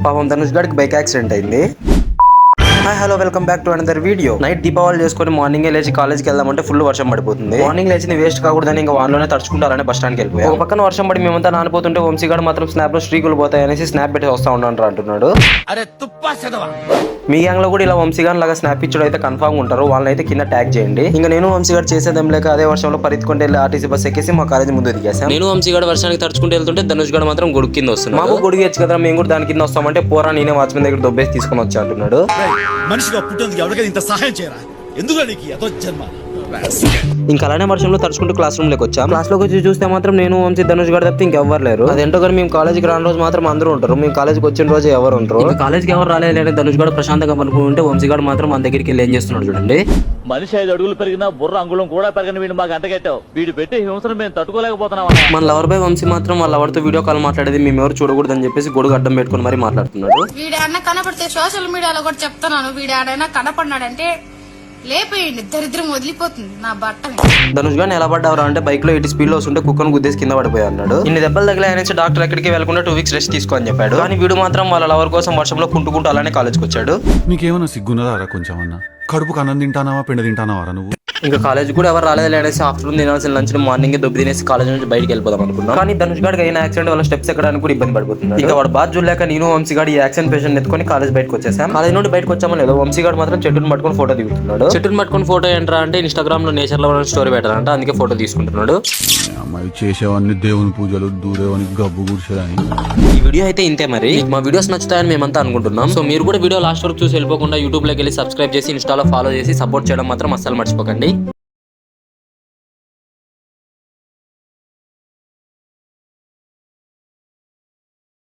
పాపం ధనుష్ గారికి bike accident అయింది. Hi hello welcome back to another video. Night Deepavali చేసుకుని మార్నింగ్ లేచి కాలేజ్కి వెళ్దామంటే ఫుల్ వర్షం పడిపోతుంది. మార్నింగ్ లేచింది వేస్ట్ కాకూడదని ఇంకా వాన్లోనే తడుచుకుంటారని బస్ స్టాండ్కి వెళ్ళిపోయాం. ఒక పక్కన వర్షం పడి మేమంతా నానిపోతుంటే వంశీగాడు మాత్రం స్నాప్ లో స్ట్రీకులు పోతాయనేసి స్నాప్ పెట్టి వస్తా ఉన్నాడు అంటున్నాడు. మీ గ్యాంగ్ లో కూడా ఇలా వంశీగాన్ లాగా స్నాప్ ఇచ్చుడు అయితే కన్ఫర్మ్ ఉంటారు, వాళ్ళని అయితే కింద ట్యాగ్ చేయండి. ఇంకా నేను వంశీగాడు చేసేదేం లేక అదే వర్షంలో పరిగెత్తుకుంటే వెళ్ళి ఆర్టీసీ బస్ ఎక్కేసి మా కాలేజ్ ముందు దిగేసాం. నేను వంశీగాడు వర్షానికి తడుచుకుంటూ వెళ్తుంటే ధనుష్ గాడు మాత్రం గొడుగు కింద వస్తున్నాడు. మాకు గొడుగు వచ్చి కదా మేము కూడా దాని కింద వస్తామంటే పోరా నేనే వాచ్మెన్ దగ్గర దొబ్బేసి తీసుకొని వచ్చా అంటున్నాడు. ఇంకా అలానే వర్షంలో తడుచుకుంటూ క్లాస్ రూమ్ లోకి వచ్చాం. క్లాస్ లోకి వచ్చి చూస్తే మాత్రం నేను వంశీ ధనుష్ గారు తప్పితే ఇంకెవ్వరు లేరు. అదేంటో కానీ మేము కాలేజ్కి రాని రోజు మాత్రం అందరూ ఉంటారు, మేము కాలేజ్కి వచ్చిన రోజు ఎవరు ఉంటారు. కాలేజ్కి ఎవరు రాలేదు ధనుష్ గారు ప్రశాంతంగా పనుకుంటే వంశీ గారు మాత్రం మన దగ్గరికి వెళ్ళి ఏం చేస్తున్నాడు చూడండి. మనిషి 5 అడుగులు పెరిగినా బుర్ర అంగుళం కూడా పెరగని వీడు మాకు అంటగట్టావు. వీడు పెట్టే హింసను మేము తట్టుకోలేకపోతున్నాం. మన లవర్ బై వంశీ మాత్రం వాళ్ళ ఎవరితో వీడియో కాల్ మాట్లాడేది మేము ఎవరు చూడకూడదని చెప్పేసి గొడుగు అడ్డం పెట్టుకుని మరి మాట్లాడుతున్నాడు. వీడన్నా కనపడితే సోషల్ మీడియాలో కూడా చెప్తున్నాను, వీడైనా కనపడినాడంటే లేపేయండి, దరిద్రం వదిలిపోతుంది నా బట్టని. ధనుష్ గారిని ఎలా పడ్డావరా అంటే బైక్ లో 80 స్పీడ్ లో వస్తుంటే కుక్కను గుద్దేసి కింద పడిపోయా అన్నాడు. ఇన్ని దెబ్బలు తగిలాయనేసి డాక్టర్ ఎక్కడికి వెళ్ళకుండా 2 వీక్స్ రెస్ట్ తీసుకో అని చెప్పాడు. కానీ వీడు మాత్రం వాళ్ళ లవర్ కోసం వర్షంలో కుంటుకుంటూ అలానే కాలేజ్కి వచ్చాడు. నీకేమన్నా సిగ్గున్నదారా కొంచెం అన్నా? కడుపుకు అన్నం తింటానావా పిండ తింటానావారా నువ్వు? ఇంకా కాలేజ్ కూడా ఎవరు రాలేదు అనేసి ఆఫ్టర్నూన్ తినాల్సిన లంచ్ మార్నింగ్ దొబ్బి తినేసి కాలేజ్ నుంచి బయటకి వెళ్ళిపోదాం అనుకున్నాం. కానీ ధనుష్ గారికి అయిన యాక్సిడెంట్ వల్ల స్టెప్స్ ఎక్కడానికి కూడా ఇబ్బంది పడిపోతుంది. ఇంకా వాడు బాధ చూడలేక నేను వంశీ గారు ఈ యాక్సిడెంట్ పేషెంట్ ఎత్తుకొని కాలేజ్ బయటకు వచ్చేసాం. కాలేజ్ నుండి బయటకు వచ్చామో లేదో వంశీ గారు మాత్రం చెట్టును పట్టుకొని ఫోటో దిగుతున్నాడు. చెట్టును పట్టుకొని ఫోటో ఏంట్రా అంటే ఇన్స్టాగ్రామ్ లో నేచర్ లో స్టోరీ పెట్టాలంట, అందుకే ఫోటో తీసుకుంటున్నాడు. అమ్మాయి చేసేవన్నీ దేవుని పూజలు దూరేవని గబ్బు కూర్చోని. ఈ వీడియో అయితే ఇంతే. మరి మా వీడియోస్ నచ్చుతాయని మేమంతా అనుకుంటున్నాం. సో మీరు కూడా వీడియో లాస్ట్ వరకు చూసి వెళ్ళిపోకుండా యూట్యూబ్ లోకి వెళ్ళి సబ్స్క్రైబ్ చేసి ఇన్స్టాలో ఫాలో చేసి సపోర్ట్ చేయడం మాత్రం అస్సలు మర్చిపోకండి.